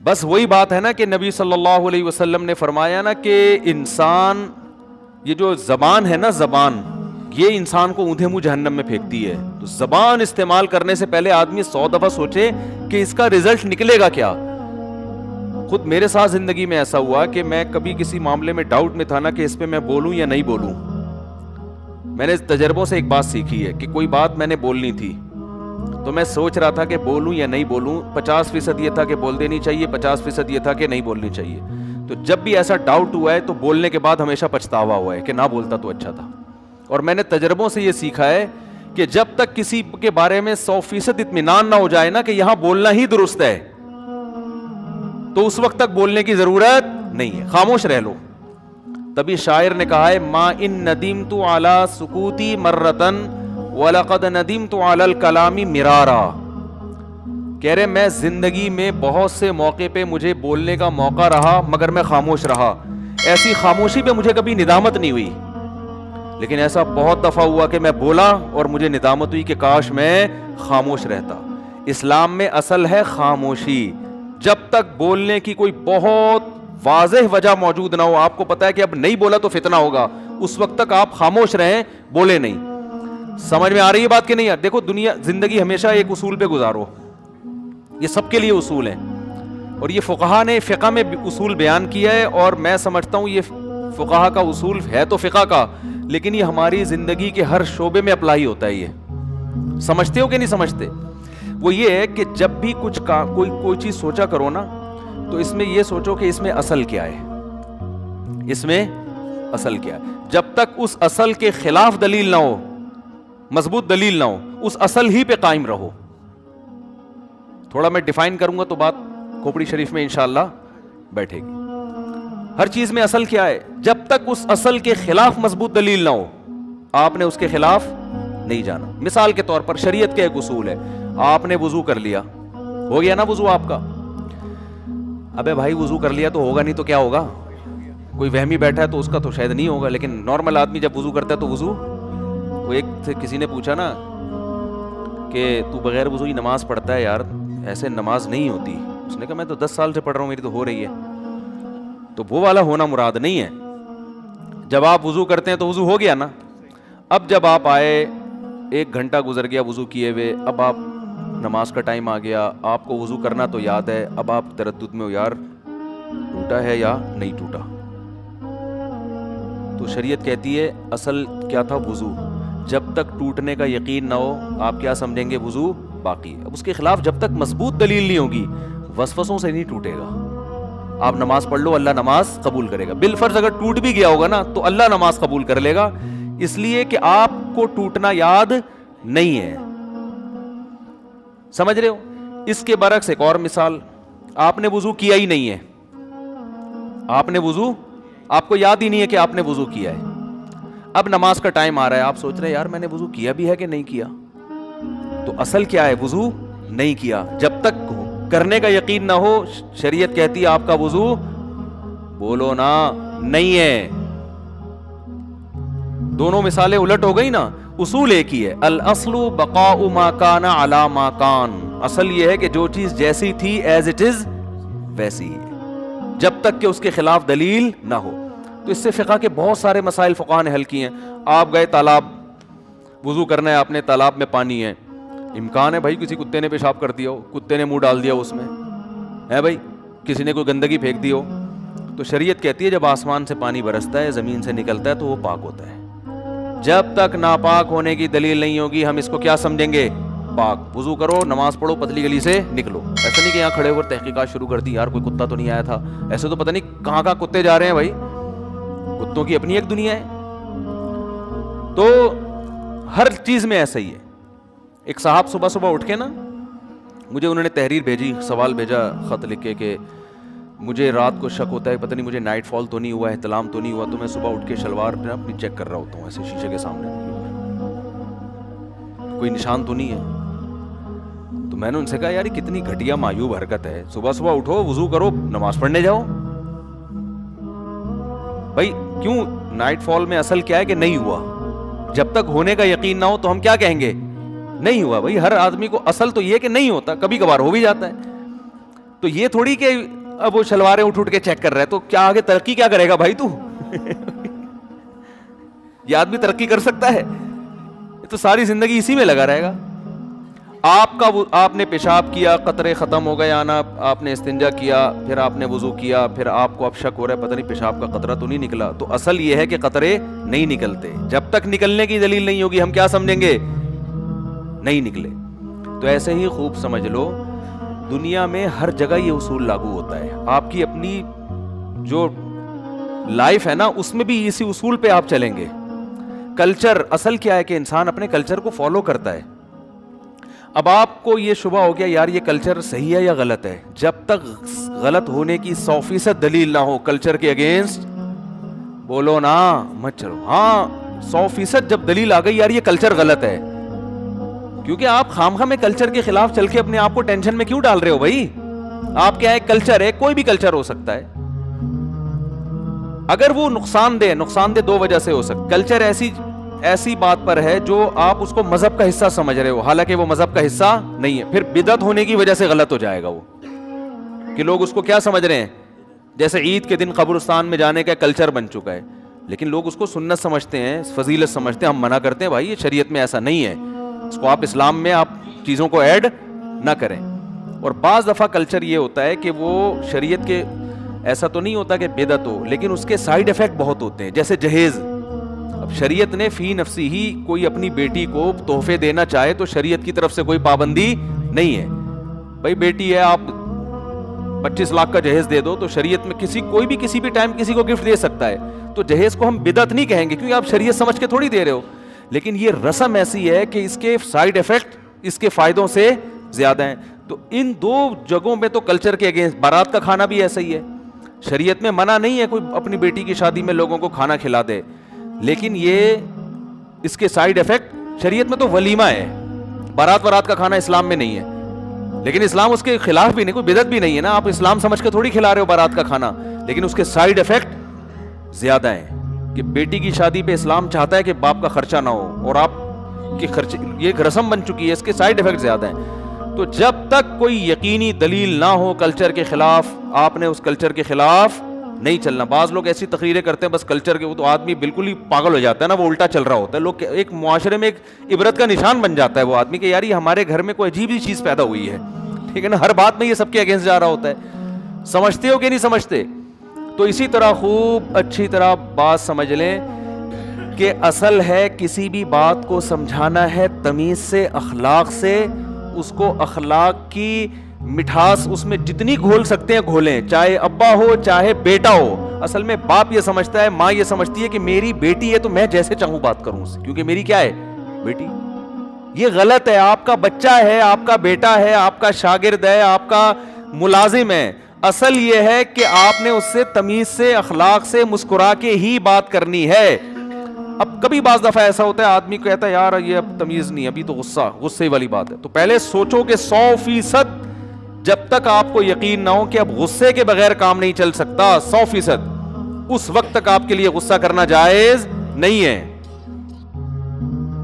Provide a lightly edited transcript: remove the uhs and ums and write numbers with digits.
بس وہی بات ہے نا کہ نبی صلی اللہ علیہ وسلم نے فرمایا نا کہ انسان، یہ جو زبان ہے نا، زبان یہ انسان کو اونھے منہ جہنم میں پھینکتی ہے. تو زبان استعمال کرنے سے پہلے آدمی 100 دفعہ سوچے کہ اس کا رزلٹ نکلے گا کیا. خود میرے ساتھ زندگی میں ایسا ہوا کہ میں کبھی کسی معاملے میں ڈاؤٹ میں تھا نا کہ اس پہ میں بولوں یا نہیں بولوں. میں نے اس تجربوں سے ایک بات سیکھی ہے کہ کوئی بات میں نے بولنی تھی تو میں سوچ رہا تھا کہ بولوں یا نہیں بولوں. 50% یہ تھا کہ بول دینی چاہیے، 50% یہ تھا کہ نہیں بولنی چاہیے. تو جب بھی ایسا ڈاؤٹ ہوا ہے تو بولنے کے بعد ہمیشہ پچھتاوا ہوا ہے کہ نہ بولتا تو اچھا تھا. اور میں نے تجربوں سے یہ سیکھا ہے کہ جب تک کسی کے بارے میں 100% اطمینان نہ ہو جائے نا کہ یہاں بولنا ہی درست ہے تو اس وقت تک بولنے کی ضرورت نہیں ہے، خاموش رہ لو. تبھی شاعر نے کہا ہے ما ان ندمت علی سکوتی مرتن وَلَقَدْ نَدِمْتُ عَلَى الْكَلَامِ مِرَارًا. کہہ رہے میں زندگی میں بہت سے موقع پہ مجھے بولنے کا موقع رہا مگر میں خاموش رہا. ایسی خاموشی پہ مجھے کبھی ندامت نہیں ہوئی، لیکن ایسا بہت دفعہ ہوا کہ میں بولا اور مجھے ندامت ہوئی کہ کاش میں خاموش رہتا. اسلام میں اصل ہے خاموشی. جب تک بولنے کی کوئی بہت واضح وجہ موجود نہ ہو، آپ کو پتا ہے کہ اب نہیں بولا تو فتنہ ہوگا، اس وقت تک آپ خاموش رہیں، بولے نہیں. سمجھ میں آ رہی ہے بات کہ نہیں؟ دیکھو دنیا زندگی ہمیشہ ایک اصول پہ گزارو، یہ سب کے لیے اصول ہیں اور یہ فقہا نے فقہ میں اصول بیان کیا ہے. اور میں سمجھتا ہوں یہ فقہا کا اصول ہے تو فقہ کا، لیکن یہ ہماری زندگی کے ہر شعبے میں اپلائی ہوتا ہے. یہ سمجھتے ہو کہ نہیں سمجھتے؟ وہ یہ ہے کہ جب بھی کوئی چیز سوچا کرو نا تو اس میں یہ سوچو کہ اس میں اصل کیا ہے، اس میں اصل کیا ہے. جب تک اس اصل کے خلاف دلیل نہ ہو، مضبوط دلیل نہ ہو، اس اصل ہی پہ قائم رہو. تھوڑا میں ڈیفائن کروں گا تو بات کھوپڑی شریف میں انشاءاللہ بیٹھے گی. ہر چیز میں اصل کیا ہے، جب تک اس اصل کے خلاف مضبوط دلیل نہ ہو آپ نے اس کے خلاف نہیں جانا. مثال کے طور پر شریعت کا ایک اصول ہے، آپ نے وضو کر لیا، ہو گیا نا وضو آپ کا. ابے بھائی وضو کر لیا تو ہوگا نہیں تو کیا ہوگا؟ کوئی وہمی بیٹھا ہے تو اس کا تو شاید نہیں ہوگا، لیکن نارمل آدمی جب وضو کرتا ہے تو وضو. وہ ایک سے کسی نے پوچھا نا کہ تو بغیر وضو ہی نماز پڑھتا ہے، یار ایسے نماز نہیں ہوتی. اس نے کہا میں تو 10 سال سے پڑھ رہا ہوں، میری تو ہو رہی ہے. تو وہ والا ہونا مراد نہیں ہے. جب آپ وضو کرتے ہیں تو وضو ہو گیا نا. اب جب آپ آئے 1 گھنٹہ گزر گیا وضو کیے ہوئے، اب آپ نماز کا ٹائم آ گیا، آپ کو وضو کرنا تو یاد ہے، اب آپ تردد میں ہو یار ٹوٹا ہے یا نہیں ٹوٹا. تو شریعت کہتی ہے اصل کیا تھا؟ وضو. جب تک ٹوٹنے کا یقین نہ ہو آپ کیا سمجھیں گے؟ وضو باقی ہے. اب اس کے خلاف جب تک مضبوط دلیل نہیں ہوگی وسوسوں سے نہیں ٹوٹے گا. آپ نماز پڑھ لو، اللہ نماز قبول کرے گا. بالفرض اگر ٹوٹ بھی گیا ہوگا نا تو اللہ نماز قبول کر لے گا، اس لیے کہ آپ کو ٹوٹنا یاد نہیں ہے. سمجھ رہے ہو؟ اس کے برعکس ایک اور مثال، آپ نے وضو کیا ہی نہیں ہے، آپ نے وضو، آپ کو یاد ہی نہیں ہے کہ آپ نے وضو کیا ہے. اب نماز کا ٹائم آ رہا ہے، آپ سوچ رہے ہیں یار میں نے وضو کیا بھی ہے کہ نہیں کیا. تو اصل کیا ہے؟ وضو نہیں کیا. جب تک کرنے کا یقین نہ ہو شریعت کہتی ہے آپ کا وضو بولو نا نہیں ہے. دونوں مثالیں الٹ ہو گئی نا. اصول ایک ہی ہے، الاصل بقاء ما کان علی ما کان. اصل یہ ہے کہ جو چیز جیسی تھی ایز اٹ از ویسی ہے، جب تک کہ اس کے خلاف دلیل نہ ہو. تو اس سے فقہ کے بہت سارے مسائل فقہ نے حل کیے ہیں. آپ گئے تالاب، وضو کرنا ہے آپ نے، تالاب میں پانی ہے، امکان ہے بھائی کسی کتے نے پیشاب کر دیا ہو، کتے نے منہ ڈال دیا اس میں ہے، بھائی کسی نے کوئی گندگی پھینک دی ہو. تو شریعت کہتی ہے جب آسمان سے پانی برستا ہے، زمین سے نکلتا ہے تو وہ پاک ہوتا ہے. جب تک ناپاک ہونے کی دلیل نہیں ہوگی ہم اس کو کیا سمجھیں گے؟ پاک. وضو کرو، نماز پڑھو، پتلی گلی سے نکلو. ایسا نہیں کہ یہاں کھڑے ہو کر تحقیقات شروع کر دی، یار کوئی کتا تو نہیں آیا تھا، ایسے تو پتہ نہیں کہاں کہاں کتے جا رہے ہیں. بھائی کتوں کی اپنی ایک دنیا ہے. تو ہر چیز میں ایسا ہی ہے. ایک صاحب صبح صبح اٹھ کے نا مجھے انہوں نے تحریر بھیجی، سوال بھیجا خط لکھ کے کہ مجھے رات کو شک ہوتا ہے پتہ نہیں مجھے نائٹ فال تو نہیں ہوا، احتلام تو نہیں ہوا. تو میں صبح اٹھ کے شلوار اپنی چیک کر رہا ہوتا ہوں ایسے شیشے کے سامنے، کوئی نشان تو نہیں ہے. تو میں نے ان سے کہا یار کتنی گھٹیا معیوب حرکت ہے، صبح صبح اٹھو، وضو کرو، نماز پڑھنے جاؤ. بھائی کیوں؟ نائٹ فال میں اصل کیا ہے کہ نہیں ہوا. جب تک ہونے کا یقین نہ ہو تو ہم کیا کہیں گے؟ نہیں ہوا. بھائی ہر آدمی کو اصل تو یہ کہ نہیں ہوتا، کبھی کبھار ہو بھی جاتا ہے. تو یہ تھوڑی کہ اب وہ شلواریں اٹھ کے چیک کر رہا ہے تو کیا آگے ترقی کیا کرے گا بھائی تو یہ آدمی ترقی کر سکتا ہے؟ تو ساری زندگی اسی میں لگا رہے گا. آپ نے پیشاب کیا, قطرے ختم ہو گئے آنا, آپ نے استنجا کیا, پھر آپ نے وضو کیا, پھر آپ کو اب شک ہو رہا ہے پتہ نہیں پیشاب کا قطرہ تو نہیں نکلا, تو اصل یہ ہے کہ قطرے نہیں نکلتے. جب تک نکلنے کی دلیل نہیں ہوگی ہم کیا سمجھیں گے؟ نہیں نکلے. تو ایسے ہی خوب سمجھ لو دنیا میں ہر جگہ یہ اصول لاگو ہوتا ہے. آپ کی اپنی جو لائف ہے نا اس میں بھی اسی اصول پہ آپ چلیں گے. کلچر اصل کیا ہے کہ انسان اپنے کلچر کو فالو کرتا ہے. اب آپ کو یہ شبہ ہو گیا یار یہ کلچر صحیح ہے یا غلط ہے, جب تک غلط ہونے کی 100% دلیل نہ ہو کلچر کے اگینسٹ بولو نا مت چلو. ہاں 100% جب دلیل آ گئی یار یہ کلچر غلط ہے, کیونکہ آپ خامخواہ میں کلچر کے خلاف چل کے اپنے آپ کو ٹینشن میں کیوں ڈال رہے ہو بھائی؟ آپ کیا ہے کلچر ہے, کوئی بھی کلچر ہو سکتا ہے. اگر وہ نقصان دہ دو وجہ سے ہو سکتا. کلچر ایسی بات پر ہے جو آپ اس کو مذہب کا حصہ سمجھ رہے ہو حالانکہ وہ مذہب کا حصہ نہیں ہے, پھر بدعت ہونے کی وجہ سے غلط ہو جائے گا وہ, کہ لوگ اس کو کیا سمجھ رہے ہیں جیسے عید کے دن قبرستان میں جانے کا کلچر بن چکا ہے, لیکن لوگ اس کو سنت سمجھتے ہیں, فضیلت سمجھتے ہیں. ہم منع کرتے ہیں بھائی یہ شریعت میں ایسا نہیں ہے, اس کو آپ اسلام میں آپ چیزوں کو ایڈ نہ کریں. اور بعض دفعہ کلچر یہ ہوتا ہے کہ وہ شریعت کے ایسا تو نہیں ہوتا کہ بدعت ہو, لیکن اس کے سائیڈ ایفیکٹ بہت ہوتے ہیں, جیسے جہیز. اب شریعت نے فی نفسی ہی کوئی اپنی بیٹی کو تحفے دینا چاہے تو شریعت کی طرف سے کوئی پابندی نہیں ہے. بھائی بیٹی ہے آپ 25 لاکھ کا جہیز دے دو, تو شریعت میں کوئی بھی کسی بھی ٹائم کسی کو گفٹ دے سکتا ہے, تو جہیز کو ہم بدعت نہیں کہیں گے کیونکہ آپ شریعت سمجھ کے تھوڑی دے رہے ہو. لیکن یہ رسم ایسی ہے کہ اس کے سائیڈ ایفیکٹ اس کے فائدوں سے زیادہ ہیں. تو ان دو جگہوں میں تو کلچر کے اگینسٹ. بارات کا کھانا بھی ایسا ہی ہے, شریعت میں منع نہیں ہے کوئی اپنی بیٹی کی شادی میں لوگوں کو کھانا کھلا دے, لیکن یہ اس کے سائیڈ ایفیکٹ شریعت میں تو ولیمہ ہے, بارات کا کھانا اسلام میں نہیں ہے, لیکن اسلام اس کے خلاف بھی نہیں, کوئی بدعت بھی نہیں ہے نا, آپ اسلام سمجھ کے تھوڑی کھلا رہے ہو بارات کا کھانا, لیکن اس کے سائیڈ ایفیکٹ زیادہ ہیں. کہ بیٹی کی شادی پہ اسلام چاہتا ہے کہ باپ کا خرچہ نہ ہو, اور آپ کے خرچے یہ ایک رسم بن چکی ہے, اس کے سائیڈ ایفیکٹ زیادہ ہیں. تو جب تک کوئی یقینی دلیل نہ ہو کلچر کے خلاف, آپ نے اس کلچر کے خلاف نہیں چلنا. بعض لوگ ایسی تقریریں کرتے ہیں بس کلچر کے, وہ تو آدمی بالکل ہی پاگل ہو جاتا ہے نا, وہ الٹا چل رہا ہوتا ہے. لوگ ایک معاشرے میں ایک عبرت کا نشان بن جاتا ہے وہ آدمی کہ یار یہ ہمارے گھر میں کوئی عجیب ہی چیز پیدا ہوئی ہے, ٹھیک ہے نا, ہر بات میں یہ سب کے اگینسٹ جا رہا ہوتا ہے. سمجھتے ہو کہ نہیں سمجھتے؟ تو اسی طرح خوب اچھی طرح بات سمجھ لیں کہ اصل ہے کسی بھی بات کو سمجھانا ہے تمیز سے, اخلاق سے. اس کو اخلاق کی مٹھاس اس میں جتنی گھول سکتے ہیں گھولیں, چاہے ابا ہو چاہے بیٹا ہو. اصل میں باپ یہ سمجھتا ہے, ماں یہ سمجھتی ہے کہ میری بیٹی ہے تو میں جیسے چاہوں بات کروں اس سے, کیونکہ میری کیا ہے بیٹی. یہ غلط ہے. آپ کا بچہ ہے, آپ کا بیٹا ہے, آپ کا شاگرد ہے, آپ کا ملازم ہے. اصل یہ ہے کہ آپ نے اس سے تمیز سے, اخلاق سے, مسکرا کے ہی بات کرنی ہے. اب کبھی بعض دفعہ ایسا ہوتا ہے آدمی کہتا ہے یار یہ اب تمیز نہیں, ابھی تو غصے والی بات ہے. تو پہلے سوچو کہ 100% جب تک آپ کو یقین نہ ہو کہ اب غصے کے بغیر کام نہیں چل سکتا 100%, اس وقت تک آپ کے لیے غصہ کرنا جائز نہیں ہے.